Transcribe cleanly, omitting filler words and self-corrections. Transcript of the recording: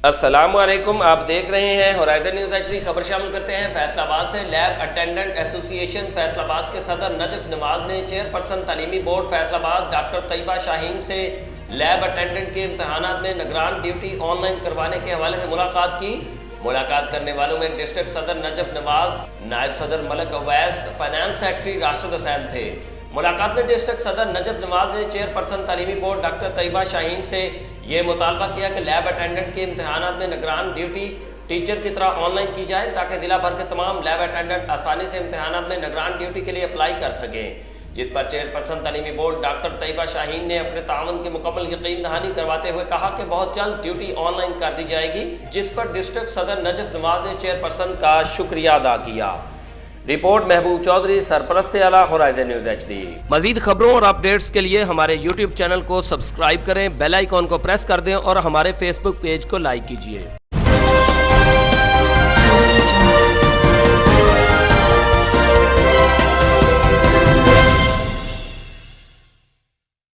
السلام علیکم، آپ دیکھ رہے ہیں ہورائزن نیوز ایچ ڈی۔ خبر شامل کرتے ہیں فیصل آباد سے۔ لیب اٹینڈنٹ ایسوسی ایشن فیصل آباد کے صدر نجف نواز نے چیئرپرسن تعلیمی بورڈ فیصل آباد ڈاکٹر طیبہ شاہین سے لیب اٹینڈنٹ کے امتحانات میں نگران ڈیوٹی آن لائن کروانے کے حوالے سے ملاقات کی۔ ملاقات کرنے والوں میں ڈسٹرکٹ صدر نجف نواز، نائب صدر ملک اویس، فائنانس سیکرٹری راشد حسین تھے۔ ملاقات میں ڈسٹرکٹ صدر نجف نواز نے چیئرپرسن تعلیمی بورڈ ڈاکٹر طیبہ شاہین سے یہ مطالبہ کیا کہ لیب اٹینڈنٹ کے امتحانات میں نگران ڈیوٹی ٹیچر کی طرح آن لائن کی جائے تاکہ ضلع بھر کے تمام لیب اٹینڈنٹ آسانی سے امتحانات میں نگران ڈیوٹی کے لیے اپلائی کر سکیں، جس پر چیئرپرسن تعلیمی بورڈ ڈاکٹر طیبہ شاہین نے اپنے تعاون کی مکمل یقین دہانی کرواتے ہوئے کہا کہ بہت جلد ڈیوٹی آن لائن کر دی جائے گی، جس پر ڈسٹرکٹ صدر نجف نواز نے چیئرپرسن کا شکریہ ادا کیا۔ رپورٹ محبوب چودھری، سرپرست اعلیٰ، ہورائزن نیوز ایچ ڈی۔ مزید خبروں اور اپڈیٹس کے لیے ہمارے یوٹیوب چینل کو سبسکرائب کریں، بیل آئیکن کو پریس کر دیں اور ہمارے فیس بک پیج کو لائک کیجیے۔